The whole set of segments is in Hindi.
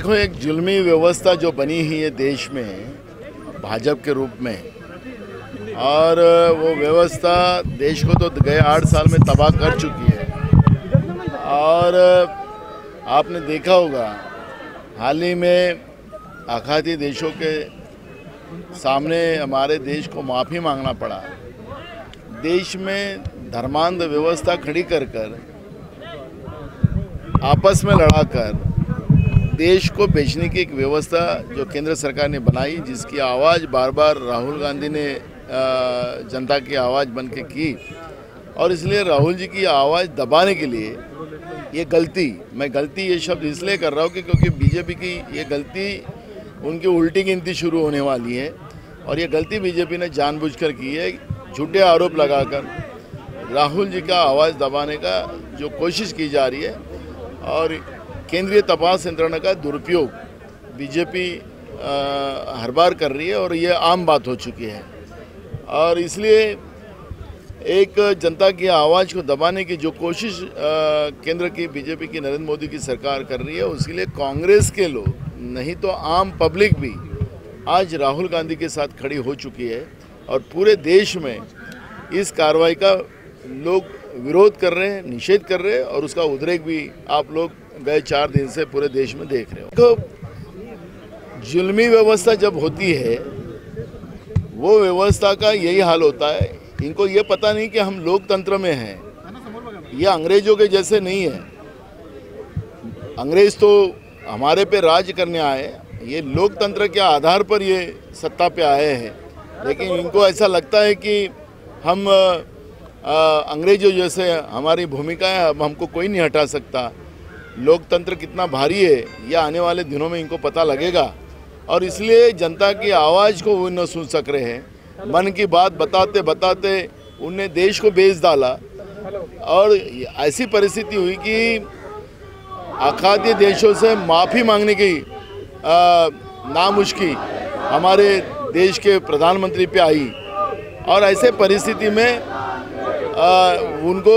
देखो, एक जुल्मी व्यवस्था जो बनी हुई है देश में भाजपा के रूप में, और वो व्यवस्था देश को तो गए 8 साल में तबाह कर चुकी है। और आपने देखा होगा हाल ही में आखाती देशों के सामने हमारे देश को माफ़ी मांगना पड़ा। देश में धर्मांध व्यवस्था खड़ी कर आपस में लड़ाकर देश को बेचने की एक व्यवस्था जो केंद्र सरकार ने बनाई, जिसकी आवाज़ बार बार राहुल गांधी ने जनता की आवाज़ बन के की। और इसलिए राहुल जी की आवाज़ दबाने के लिए ये गलती, मैं गलती ये शब्द इसलिए कर रहा हूँ कि क्योंकि बीजेपी की ये गलती उनकी उल्टी गिनती शुरू होने वाली है। और ये गलती बीजेपी ने जानबूझकर की है, झूठे आरोप लगाकर राहुल जी का आवाज़ दबाने का जो कोशिश की जा रही है। और केंद्रीय तपास यंत्रणा का दुरुपयोग बीजेपी हर बार कर रही है और ये आम बात हो चुकी है। और इसलिए एक जनता की आवाज़ को दबाने की जो कोशिश केंद्र की बीजेपी की नरेंद्र मोदी की सरकार कर रही है, उसके लिए कांग्रेस के लोग नहीं तो आम पब्लिक भी आज राहुल गांधी के साथ खड़ी हो चुकी है। और पूरे देश में इस कार्रवाई का लोग विरोध कर रहे हैं, निषेध कर रहे हैं, और उसका उद्रेक भी आप लोग गए 4 दिन से पूरे देश में देख रहे हो। तो जुल्मी व्यवस्था जब होती है, वो व्यवस्था का यही हाल होता है। इनको ये पता नहीं कि हम लोकतंत्र में हैं, ये अंग्रेजों के जैसे नहीं है। अंग्रेज तो हमारे पे राज करने आए, ये लोकतंत्र के आधार पर ये सत्ता पे आए हैं। लेकिन इनको ऐसा लगता है कि हम अंग्रेजों जैसे हमारी भूमिका है, अब हमको कोई नहीं हटा सकता। लोकतंत्र कितना भारी है यह आने वाले दिनों में इनको पता लगेगा। और इसलिए जनता की आवाज़ को वो न सुन सक रहे हैं। मन की बात बताते बताते उनने देश को बेच डाला। और ऐसी परिस्थिति हुई कि आखाती देशों से माफ़ी मांगने की नामुश्किल हमारे देश के प्रधानमंत्री पे आई। और ऐसे परिस्थिति में उनको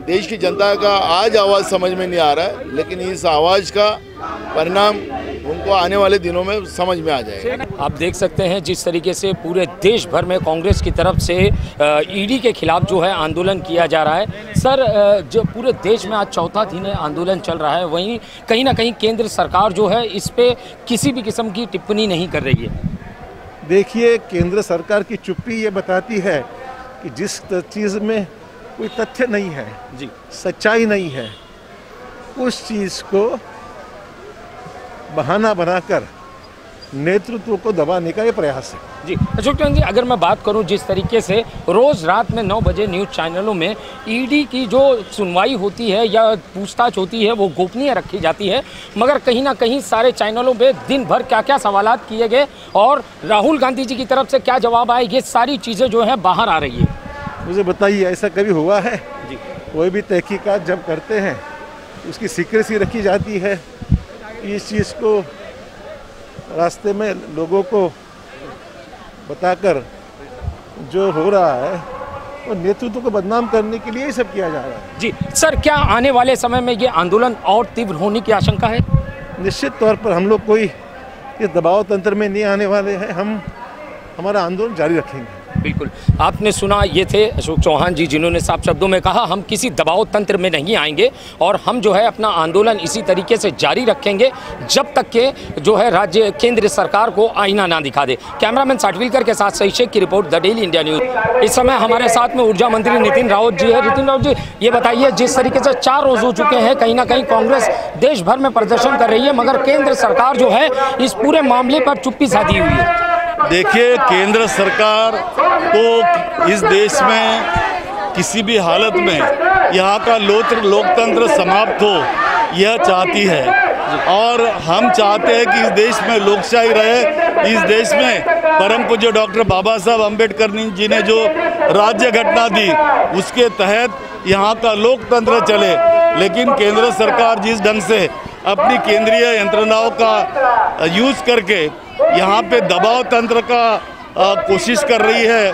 देश की जनता का आज आवाज़ समझ में नहीं आ रहा है, लेकिन इस आवाज़ का परिणाम उनको आने वाले दिनों में समझ में आ जाएगा। आप देख सकते हैं जिस तरीके से पूरे देश भर में कांग्रेस की तरफ से ईडी के खिलाफ जो है आंदोलन किया जा रहा है। सर, जो पूरे देश में आज चौथा दिन आंदोलन चल रहा है, वहीं कहीं ना कहीं केंद्र सरकार जो है इस पे किसी भी किस्म की टिप्पणी नहीं कर रही है। देखिए, केंद्र सरकार की चुप्पी ये बताती है कि जिस चीज़ में कोई तथ्य नहीं है जी, सच्चाई नहीं है, उस चीज़ को बहाना बनाकर नेतृत्व को दबाने का ये प्रयास है जी। अशोक चौहान जी, अगर मैं बात करूं जिस तरीके से रोज़ रात में 9 बजे न्यूज़ चैनलों में ईडी की जो सुनवाई होती है या पूछताछ होती है वो गोपनीय रखी जाती है, मगर कहीं ना कहीं सारे चैनलों पे दिन भर क्या क्या सवालात किए गए और राहुल गांधी जी की तरफ से क्या जवाब आए, ये सारी चीज़ें जो है बाहर आ रही है। मुझे बताइए, ऐसा कभी हुआ है जी? कोई भी तहकीकात जब करते हैं उसकी सीक्रेसी रखी जाती है। इस चीज़ को रास्ते में लोगों को बताकर जो हो रहा है वो नेतृत्व को बदनाम करने के लिए ही सब किया जा रहा है जी। सर, क्या आने वाले समय में ये आंदोलन और तीव्र होने की आशंका है? निश्चित तौर पर हम लोग कोई इस दबाव तंत्र में नहीं आने वाले हैं। हम हमारा आंदोलन जारी रखेंगे। बिल्कुल, आपने सुना, ये थे अशोक चौहान जी जिन्होंने साफ शब्दों में कहा हम किसी दबाव तंत्र में नहीं आएंगे और हम जो है अपना आंदोलन इसी तरीके से जारी रखेंगे जब तक के जो है राज्य केंद्र सरकार को आईना ना दिखा दे। कैमरामैन साटविलकर के साथ सही शेख की report, the daily India news. इस समय हमारे साथ में ऊर्जा मंत्री नितिन राउत जी है। नितिन राउत जी, ये बताइए, जिस तरीके से 4 रोज हो चुके हैं, कहीं ना कहीं कांग्रेस देश भर में प्रदर्शन कर रही है, मगर केंद्र सरकार जो है इस पूरे मामले पर चुप्पी साधी हुई है। देखिए, केंद्र सरकार तो इस देश में किसी भी हालत में यहाँ का लोकतंत्र समाप्त हो यह चाहती है। और हम चाहते हैं कि इस देश में लोकशाही रहे। इस देश में परम पूज्य डॉक्टर बाबा साहब अम्बेडकर जी ने जो राज्य घटना दी उसके तहत यहाँ का लोकतंत्र चले। लेकिन केंद्र सरकार जिस ढंग से अपनी केंद्रीय यंत्रणाओं का यूज़ करके यहाँ पे दबाव तंत्र का कोशिश कर रही है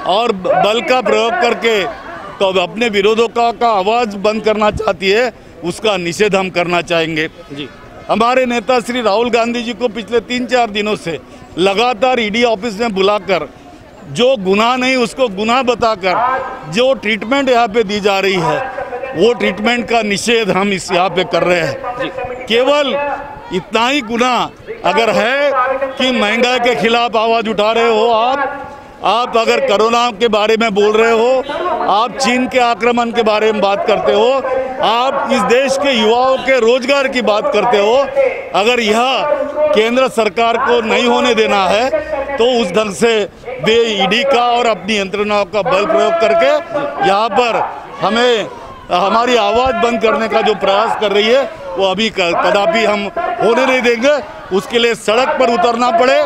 और बल का प्रयोग करके तो अपने विरोधों का आवाज़ बंद करना चाहती है, उसका निषेध हम करना चाहेंगे। जी, हमारे नेता श्री राहुल गांधी जी को पिछले 3-4 दिनों से लगातार ईडी ऑफिस में बुलाकर जो गुनाह नहीं उसको गुनाह बताकर जो ट्रीटमेंट यहाँ पे दी जा रही है वो ट्रीटमेंट का निषेध हम इस यहाँ पे कर रहे हैं। केवल इतना ही गुनाह अगर है कि महंगाई के खिलाफ आवाज़ उठा रहे हो आप अगर कोरोना के बारे में बोल रहे हो, आप चीन के आक्रमण के बारे में बात करते हो, आप इस देश के युवाओं के रोजगार की बात करते हो, अगर यह केंद्र सरकार को नहीं होने देना है तो उस ढंग से वे ईडी का और अपनी यंत्रणाओं का बल प्रयोग करके यहाँ पर हमें हमारी आवाज़ बंद करने का जो प्रयास कर रही है वो अभी कदापि हम होने नहीं देंगे। उसके लिए सड़क पर उतरना पड़े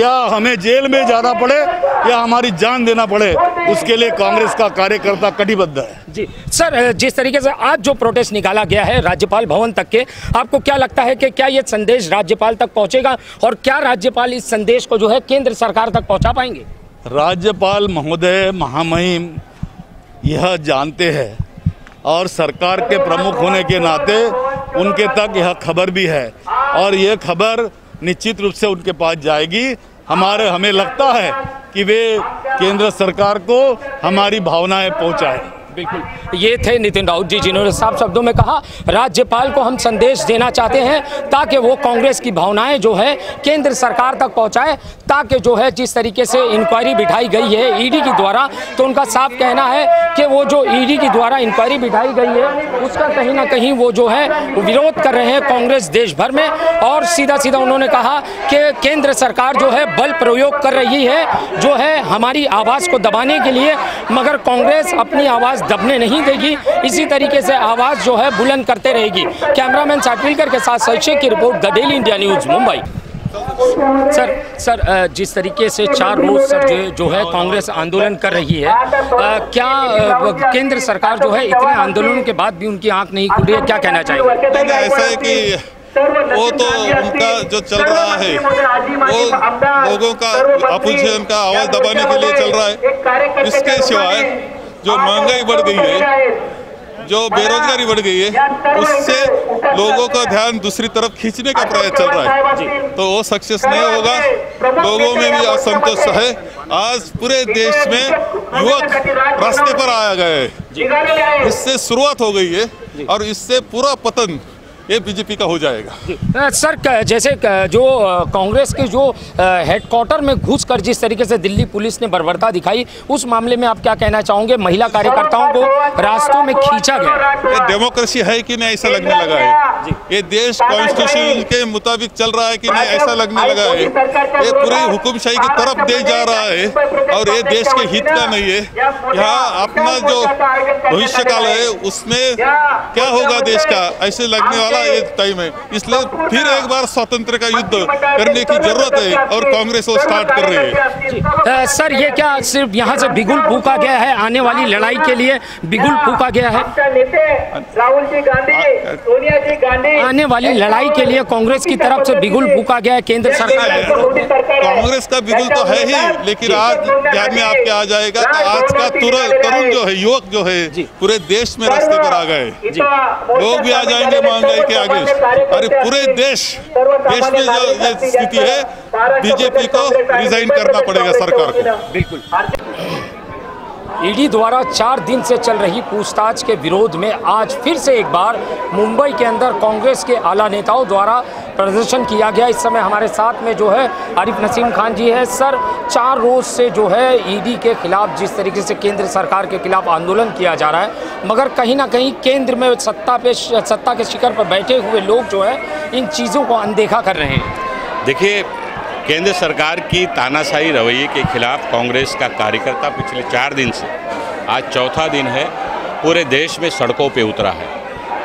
या हमें जेल में जाना पड़े या हमारी जान देना पड़े, उसके लिए कांग्रेस का कार्यकर्ता कटिबद्ध है। जी सर, जिस तरीके से आज जो प्रोटेस्ट निकाला गया है राज्यपाल भवन तक के, आपको क्या लगता है कि क्या ये संदेश राज्यपाल तक पहुंचेगा और क्या राज्यपाल इस संदेश को जो है केंद्र सरकार तक पहुंचा पाएंगे? राज्यपाल महोदय महामहिम यह जानते हैं और सरकार के प्रमुख होने के नाते उनके तक यह खबर भी है और यह खबर निश्चित रूप से उनके पास जाएगी। हमें लगता है कि वे केंद्र सरकार को हमारी भावनाएं पहुंचाएं। बिल्कुल, ये थे नितिन राउत जी जिन्होंने साफ शब्दों में कहा राज्यपाल को हम संदेश देना चाहते हैं ताकि वो कांग्रेस की भावनाएं जो है केंद्र सरकार तक पहुंचाए, ताकि जो है जिस तरीके से इंक्वायरी बिठाई गई है ईडी के द्वारा, तो उनका साफ कहना है कि वो जो ईडी के द्वारा इंक्वायरी बिठाई गई है उसका कहीं ना कहीं वो जो है विरोध कर रहे हैं कांग्रेस देश भर में। और सीधा सीधा उन्होंने कहा कि केंद्र सरकार जो है बल प्रयोग कर रही है जो है हमारी आवाज़ को दबाने के लिए, मगर कांग्रेस अपनी आवाज़ दबने नहीं देगी, इसी तरीके से आवाज़ जो है बुलंद करते रहेगी। कैमरामैन साटविलकर के साथ सचिन की report, the daily India news, Mumbai. Sir, जिस तरीके से 4 रोज सर जो है कांग्रेस आंदोलन कर रही है, क्या केंद्र सरकार जो है इतने आंदोलनों के बाद भी उनकी आंख नहीं खुल रही है, क्या कहना चाहेंगे? ऐसा है कि वो तो उनका जो चल रहा है वो लोगों का अपोजिशन का आवाज़ दबाने के लिए चल रहा है। इसके सिवाय जो महंगाई बढ़ गई है, जो बेरोजगारी बढ़ गई है, उससे लोगों का ध्यान दूसरी तरफ खींचने का प्रयास चल रहा है, तो वो सक्सेस नहीं होगा। लोगों में भी असंतोष है। आज पूरे देश में युवक रास्ते पर आया गया है, इससे शुरुआत हो गई है और इससे पूरा पतन ये बीजेपी का हो जाएगा। सर, जैसे जो कांग्रेस के जो हेडक्वार्टर में घुसकर जिस तरीके से दिल्ली पुलिस ने बर्बरता दिखाई, उस मामले में आप क्या कहना चाहोगे? महिला कार्यकर्ताओं को रास्तों में खींचा गया। ये डेमोक्रेसी है कि नहीं ऐसा लगने लगा है। ये देश कॉन्स्टिट्यूशन के मुताबिक चल रहा है कि नहीं ऐसा लगने लगा है। ये पूरी हुकुमशाही की तरफ दे जा रहा है और ये देश के हित का नहीं है। यहाँ अपना जो भविष्य काल है उसमें क्या होगा देश का, ऐसे लगने वाला ये टाइम है। इसलिए फिर एक बार स्वतंत्र का युद्ध करने की जरूरत है और कांग्रेस वो स्टार्ट कर रही है। सर, ये क्या सिर्फ यहाँ से बिगुल फूका गया है, आने वाली लड़ाई के लिए बिगुल फूका गया है? राहुल जी गांधी, सोनिया जी गांधी, आने वाली लड़ाई के लिए कांग्रेस की तरफ से बिगुल फूका गया है केंद्र सरकार। कांग्रेस का बिगुल तो है ही, लेकिन आज ध्यान में आपके आ जाएगा कि आज का तरुण जो है, युवक जो है, पूरे देश में रास्ते पर आ गए। लोग भी आ जाएंगे महंगाई के आगे। अरे पूरे देश में जो ये स्थिति है, बीजेपी को रिजाइन करना पड़ेगा सरकार को। बिल्कुल। ईडी द्वारा 4 दिन से चल रही पूछताछ के विरोध में आज फिर से एक बार मुंबई के अंदर कांग्रेस के आला नेताओं द्वारा प्रदर्शन किया गया। इस समय हमारे साथ में जो है आरिफ नसीम खान जी है। सर, 4 रोज से जो है ईडी के खिलाफ जिस तरीके से केंद्र सरकार के खिलाफ आंदोलन किया जा रहा है, मगर कहीं ना कहीं केंद्र में सत्ता के शिखर पर बैठे हुए लोग जो है इन चीज़ों को अनदेखा कर रहे हैं। देखिए, केंद्र सरकार की तानाशाही रवैये के खिलाफ कांग्रेस का कार्यकर्ता पिछले 4 दिन से, आज 4था दिन है, पूरे देश में सड़कों पे उतरा है।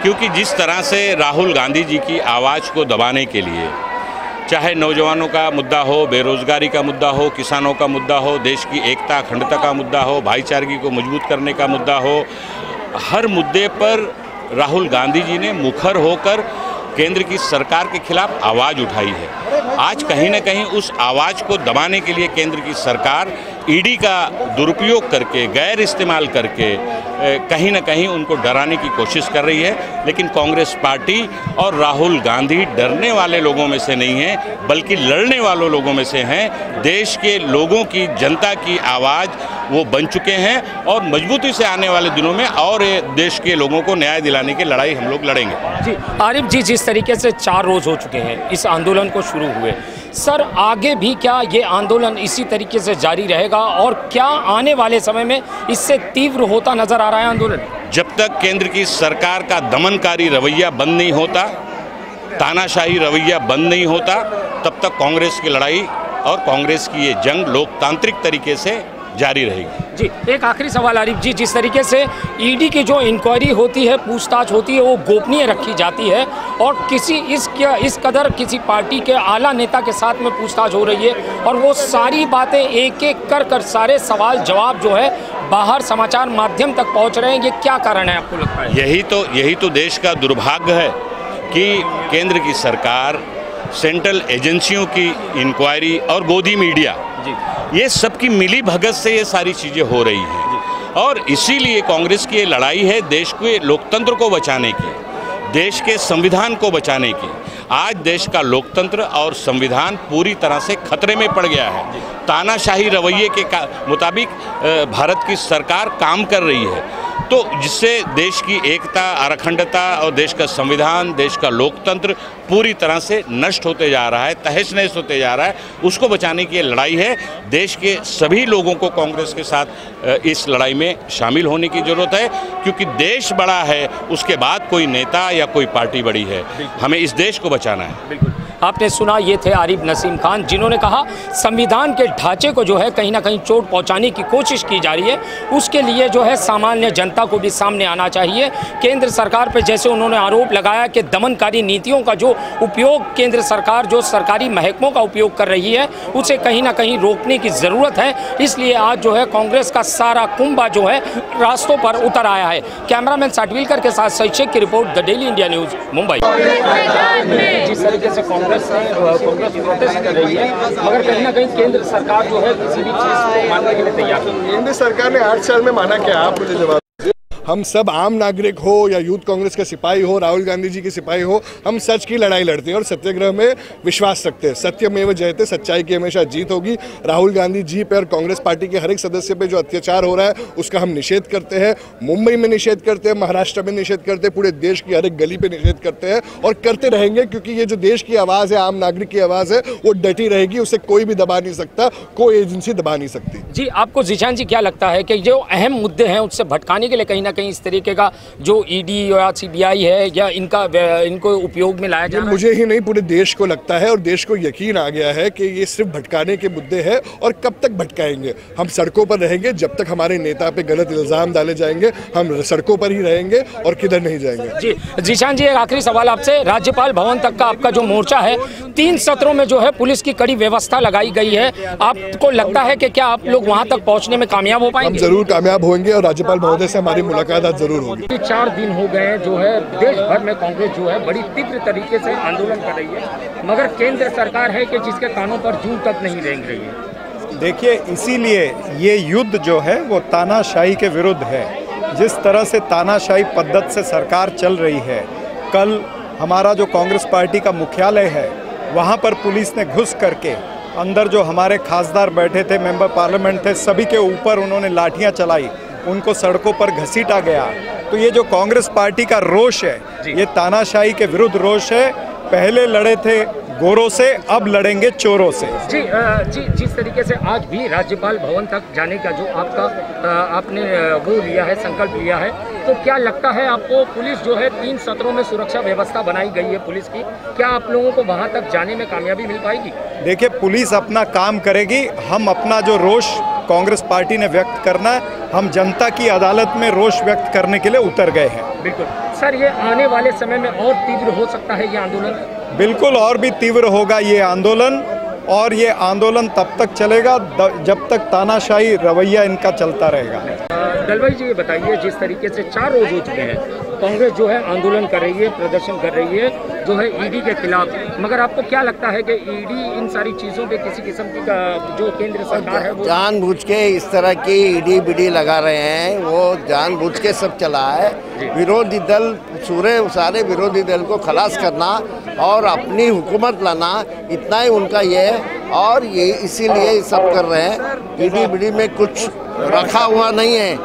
क्योंकि जिस तरह से राहुल गांधी जी की आवाज़ को दबाने के लिए, चाहे नौजवानों का मुद्दा हो, बेरोजगारी का मुद्दा हो, किसानों का मुद्दा हो, देश की एकता अखंडता का मुद्दा हो, भाईचारगी को मजबूत करने का मुद्दा हो, हर मुद्दे पर राहुल गांधी जी ने मुखर होकर केंद्र की सरकार के खिलाफ आवाज़ उठाई है। आज कहीं ना कहीं उस आवाज़ को दबाने के लिए केंद्र की सरकार ईडी का दुरुपयोग करके, गैर इस्तेमाल करके कहीं ना कहीं उनको डराने की कोशिश कर रही है। लेकिन कांग्रेस पार्टी और राहुल गांधी डरने वाले लोगों में से नहीं हैं, बल्कि लड़ने वालों लोगों में से हैं। देश के लोगों की, जनता की आवाज़ वो बन चुके हैं और मजबूती से आने वाले दिनों में और देश के लोगों को न्याय दिलाने की लड़ाई हम लोग लड़ेंगे। जी आरिफ जी, जिस तरीके से 4 रोज़ हो चुके हैं इस आंदोलन को शुरू हुए, सर आगे भी क्या ये आंदोलन इसी तरीके से जारी रहेगा और क्या आने वाले समय में इससे तीव्र होता नजर आ रहा है आंदोलन? जब तक केंद्र की सरकार का दमनकारी रवैया बंद नहीं होता, तानाशाही रवैया बंद नहीं होता, तब तक कांग्रेस की लड़ाई और कांग्रेस की ये जंग लोकतांत्रिक तरीके से जारी रहेगी। जी एक आखिरी सवाल आरिफ जी, जिस तरीके से ईडी की जो इंक्वायरी होती है, पूछताछ होती है, वो गोपनीय रखी जाती है और इस कदर किसी पार्टी के आला नेता के साथ में पूछताछ हो रही है और वो सारी बातें एक एक कर सारे सवाल जवाब जो है बाहर समाचार माध्यम तक पहुंच रहे हैं, ये क्या कारण है आपको लगता है? यही तो देश का दुर्भाग्य है कि केंद्र की सरकार, सेंट्रल एजेंसियों की इंक्वायरी और गोदी मीडिया, ये सबकी मिली भगत से ये सारी चीज़ें हो रही हैं। और इसीलिए कांग्रेस की ये लड़ाई है देश के लोकतंत्र को बचाने की, देश के संविधान को बचाने की। आज देश का लोकतंत्र और संविधान पूरी तरह से खतरे में पड़ गया है। तानाशाही रवैये के मुताबिक भारत की सरकार काम कर रही है, तो जिससे देश की एकता, अखंडता और देश का संविधान, देश का लोकतंत्र पूरी तरह से नष्ट होते जा रहा है, तहस नहस होते जा रहा है। उसको बचाने की ये लड़ाई है। देश के सभी लोगों को कांग्रेस के साथ इस लड़ाई में शामिल होने की ज़रूरत है, क्योंकि देश बड़ा है, उसके बाद कोई नेता या कोई पार्टी बड़ी है। हमें इस देश को बचाना है। बिल्कुल, आपने सुना, ये थे आरिफ नसीम खान, जिन्होंने कहा संविधान के ढांचे को जो है कहीं ना कहीं चोट पहुंचाने की कोशिश की जा रही है। उसके लिए जो है सामान्य जनता को भी सामने आना चाहिए। केंद्र सरकार पर जैसे उन्होंने आरोप लगाया कि दमनकारी नीतियों का जो उपयोग केंद्र सरकार जो सरकारी महकमों का उपयोग कर रही है, उसे कहीं ना कहीं रोकने की ज़रूरत है। इसलिए आज जो है कांग्रेस का सारा कुंभा जो है रास्तों पर उतर आया है। कैमरामैन साटविलकर के साथ सईद शेख की report, the daily India news, Mumbai. जिस तरीके से कांग्रेस प्रोटेस्ट कर रही है, मगर कहीं ना कहीं केंद्र सरकार जो है किसी भी चीज़ को मानने के लिए तैयार नहीं है। केंद्र सरकार ने 8 साल में माना क्या? आप मुझे जवाब। हम सब आम नागरिक हो या यूथ कांग्रेस के सिपाही हो, राहुल गांधी जी के सिपाही हो, हम सच की लड़ाई लड़ते हैं और सत्याग्रह में विश्वास रखते हैं। सत्यमेव जयते, सच्चाई की हमेशा जीत होगी। राहुल गांधी जी पे और कांग्रेस पार्टी के हर एक सदस्य पे जो अत्याचार हो रहा है उसका हम निषेध करते हैं। मुंबई में निषेध करते हैं, महाराष्ट्र में निषेध करते हैं, पूरे देश की हर एक गली पे निषेध करते हैं और करते रहेंगे, क्योंकि ये जो देश की आवाज़ है, आम नागरिक की आवाज़ है, वो डटी रहेगी। उसे कोई भी दबा नहीं सकता, कोई एजेंसी दबा नहीं सकती। जी आपको जीशान जी क्या लगता है कि जो अहम मुद्दे हैं उससे भटकाने के लिए कहीं ना कहीं इस तरीके का जो ईडी या सीबीआई है या इनको उपयोग में लाया जाए? मुझे ही नहीं, पूरे देश को लगता है और देश को यकीन आ गया है कि ये सिर्फ भटकाने के मुद्दे हैं। और कब तक भटकाएंगे? हम सड़कों पर रहेंगे जब तक हमारे नेता पे गलत इल्जाम डाले जाएंगे। हम सड़कों पर ही रहेंगे और किधर नहीं जाएंगे। जी जीशान जी, एक आखिरी सवाल आपसे। राज्यपाल भवन तक का आपका जो मोर्चा है, 3 सत्रों में जो है पुलिस की कड़ी व्यवस्था लगाई गई है। आपको लगता है कि क्या आप लोग वहां तक पहुंचने में कामयाब हो पाएंगे? हम जरूर कामयाब होंगे और राज्यपाल महोदय से हमारी मुलाकात आज जरूर होगी। 4 दिन हो गए जो है देश भर में कांग्रेस जो है बड़ी तीव्र तरीके से आंदोलन कर रही है, मगर केंद्र सरकार है कि जिसके कानों पर जूं तक नहीं रेंग रही है। देखिए, इसीलिए ये युद्ध जो है वो तानाशाही के विरुद्ध है। जिस तरह से तानाशाही पद्धति से सरकार चल रही है, कल हमारा जो कांग्रेस पार्टी का मुख्यालय है वहाँ पर पुलिस ने घुस करके अंदर जो हमारे खासदार बैठे थे, मेंबर पार्लियामेंट थे, सभी के ऊपर उन्होंने लाठियाँ चलाई, उनको सड़कों पर घसीटा गया। तो ये जो कांग्रेस पार्टी का रोष है, ये तानाशाही के विरुद्ध रोष है। पहले लड़े थे गोरों से, अब लड़ेंगे चोरों से। जी जिस तरीके से आज भी राज्यपाल भवन तक जाने का जो आपने वो लिया है, संकल्प लिया है, तो क्या लगता है आपको पुलिस जो है 3 सत्रों में सुरक्षा व्यवस्था बनाई गई है पुलिस की, क्या आप लोगों को वहां तक जाने में कामयाबी मिल पाएगी? देखिए, पुलिस अपना काम करेगी। हम अपना जो रोष कांग्रेस पार्टी ने व्यक्त करना है, हम जनता की अदालत में रोष व्यक्त करने के लिए उतर गए हैं। बिल्कुल सर, ये आने वाले समय में और तीव्र हो सकता है ये आंदोलन? बिल्कुल, और भी तीव्र होगा ये आंदोलन, और ये आंदोलन तब तक चलेगा जब तक तानाशाही रवैया इनका चलता रहेगा। दलवाई जी, ये बताइए, जिस तरीके से 4 रोज हो चुके हैं कांग्रेस जो है आंदोलन कर रही है, प्रदर्शन कर रही है, जो है ईडी के खिलाफ, मगर आपको क्या लगता है कि ईडी इन सारी चीज़ों पे किसी किस्म की जो केंद्र सरकार है वो जानबूझ के इस तरह की ईडी बीडी लगा रहे हैं, वो जानबूझ के सब चला है। विरोधी दल सारे विरोधी दल को खलास करना और अपनी हुकूमत लाना, इतना ही उनका ये है और ये इसीलिए सब कर रहे हैं। ईडी बीडी में कुछ रखा हुआ नहीं है,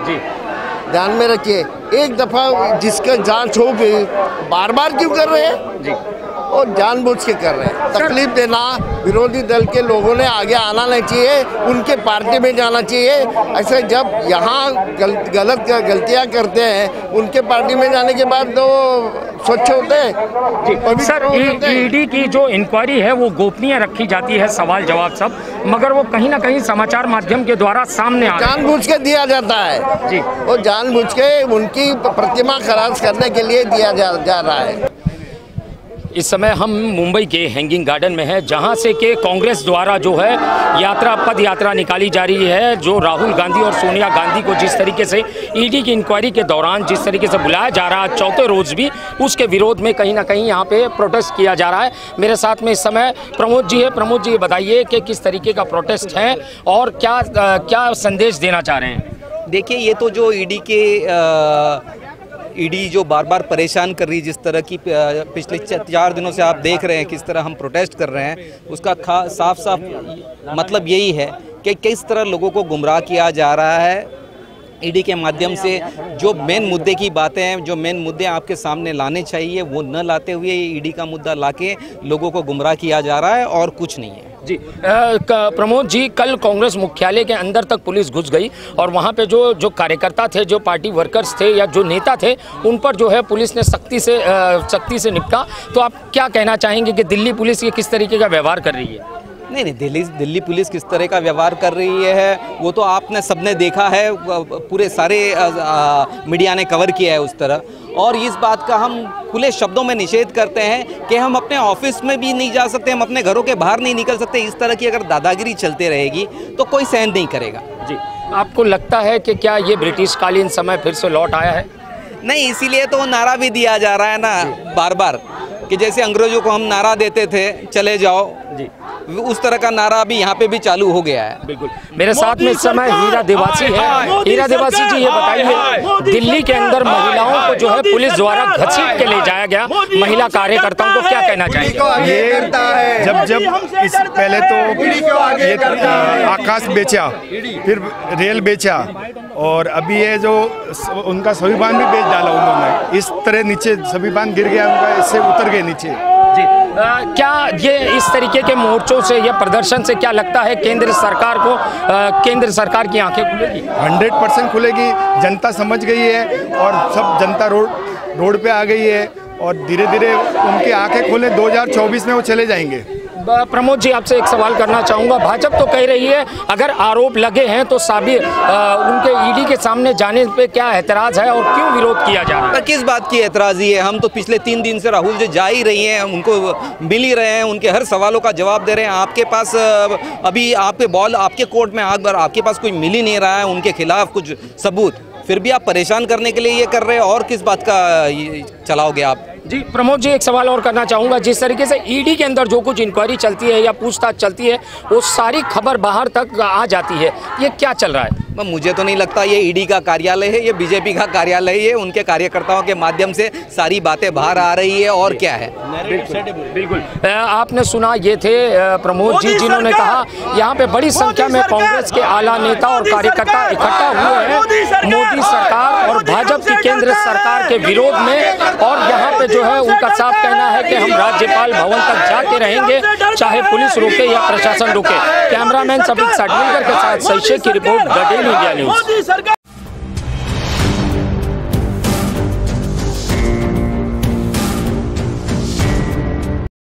ध्यान में रखिए। एक दफ़ा जिसका जांच हो गई, बार बार क्यों कर रहे हैं? और जानबूझ के कर रहे हैं। तकलीफ देना, विरोधी दल के लोगों ने आगे आना नहीं चाहिए, उनके पार्टी में जाना चाहिए। ऐसे जब यहाँ गलतियाँ करते हैं, उनके पार्टी में जाने के बाद तो स्वच्छ होते हैं। सर, ईडी की जो इंक्वायरी है वो गोपनीय रखी जाती है, सवाल जवाब सब, मगर वो कहीं ना कहीं समाचार माध्यम के द्वारा सामने आ जानबूझ के दिया जाता है जी, और जानबूझ के उनकी प्रतिमा खराब करने के लिए दिया जा रहा है। इस समय हम मुंबई के हैंगिंग गार्डन में हैं, जहां से कि कांग्रेस द्वारा जो है पद यात्रा निकाली जा रही है। जो राहुल गांधी और सोनिया गांधी को जिस तरीके से ईडी की इंक्वायरी के दौरान जिस तरीके से बुलाया जा रहा है चौथे रोज़ भी, उसके विरोध में कहीं ना कहीं यहां पे प्रोटेस्ट किया जा रहा है। मेरे साथ में इस समय प्रमोद जी है। प्रमोद जी, ये बताइए कि किस तरीके का प्रोटेस्ट है और क्या संदेश देना चाह रहे हैं? देखिए, ये तो जो ईडी जो बार बार परेशान कर रही है, जिस तरह की पिछले 4 दिनों से आप देख रहे हैं किस तरह हम प्रोटेस्ट कर रहे हैं, उसका साफ साफ मतलब यही है कि किस तरह लोगों को गुमराह किया जा रहा है ईडी के माध्यम से। जो मेन मुद्दे की बातें हैं, जो मेन मुद्दे आपके सामने लाने चाहिए, वो न लाते हुए ईडी का मुद्दा लाके लोगों को गुमराह किया जा रहा है और कुछ नहीं है जी। प्रमोद जी, कल कांग्रेस मुख्यालय के अंदर तक पुलिस घुस गई और वहां पे जो कार्यकर्ता थे, जो पार्टी वर्कर्स थे या जो नेता थे, उन पर जो है पुलिस ने सख्ती से निपटा। तो आप क्या कहना चाहेंगे कि दिल्ली पुलिस ये किस तरीके का व्यवहार कर रही है? नहीं, दिल्ली पुलिस किस तरह का व्यवहार कर रही है वो तो आपने सबने देखा है, पूरे सारे मीडिया ने कवर किया है उस तरह। और इस बात का हम खुले शब्दों में निषेध करते हैं कि हम अपने ऑफिस में भी नहीं जा सकते, हम अपने घरों के बाहर नहीं निकल सकते। इस तरह की अगर दादागिरी चलते रहेगी तो कोई सहन नहीं करेगा जी। आपको लगता है कि क्या ये ब्रिटिश कालीन समय फिर से लौट आया है? नहीं, इसीलिए तो नारा भी दिया जा रहा है ना बार बार, कि जैसे अंग्रेजों को हम नारा देते थे चले जाओ जी, उस तरह का नारा अभी यहाँ पे भी चालू हो गया है। बिल्कुल। मेरे साथ में इस समय हीरा देवासी है। हीरा देवासी जी, ये बताइए, दिल्ली के अंदर महिलाओं को जो है पुलिस द्वारा घसीट के ले जाया गया, महिला कार्यकर्ताओं को क्या कहना चाहेंगे? ये जब इस पहले तो ये आकाश बेचा, फिर रेल बेचा, और अभी ये जो उनका संविधान भी बेच डाला उन्होंने। इस तरह नीचे संविधान गिर गया उनका, इससे उतर गए नीचे जी। क्या ये इस तरीके के मोर्चों से या प्रदर्शन से क्या लगता है केंद्र सरकार को, केंद्र सरकार की आंखें खुलेगी? 100% खुलेगी। जनता समझ गई है और सब जनता रोड पे आ गई है और धीरे धीरे उनकी आंखें खुले 2024 में वो चले जाएंगे। प्रमोद जी, आपसे एक सवाल करना चाहूँगा। भाजपा तो कह रही है अगर आरोप लगे हैं तो उनके ईडी के सामने जाने पे क्या एतराज़ है और क्यों विरोध किया जा रहा है? किस बात की एतराज़ी है? हम तो पिछले 3 दिन से राहुल जी जा ही रही हैं, उनको मिल ही रहे हैं, उनके हर सवालों का जवाब दे रहे हैं। आपके पास अभी आपके बॉल आपके कोर्ट में, आपके पास कोई मिल ही नहीं रहा है उनके खिलाफ कुछ सबूत, फिर भी आप परेशान करने के लिए ये कर रहे हैं। और किस बात का चलाओगे आप? जी प्रमोद जी, एक सवाल और करना चाहूँगा। जिस तरीके से ईडी के अंदर जो कुछ इंक्वायरी चलती है या पूछताछ चलती है, वो सारी खबर बाहर तक आ जाती है, ये क्या चल रहा है? मुझे तो नहीं लगता ये ईडी का कार्यालय है, ये बीजेपी का कार्यालय है। उनके कार्यकर्ताओं के माध्यम से सारी बातें बाहर आ रही है और क्या है। बिल्कुल। आपने सुना, ये थे प्रमोद जी, जिन्होंने कहा यहाँ पे बड़ी संख्या में कांग्रेस के आला नेता और कार्यकर्ता इकट्ठा हुए हैं मोदी सरकार और भाजपा की केंद्र सरकार के विरोध में। और यहाँ पे जो है उनका साफ कहना है कि हम राज्यपाल भवन तक जाके रहेंगे, चाहे पुलिस रोके या प्रशासन रोके। कैमरामैन सबिक साटविलकर के साथ सही शेख की report, the daily India news.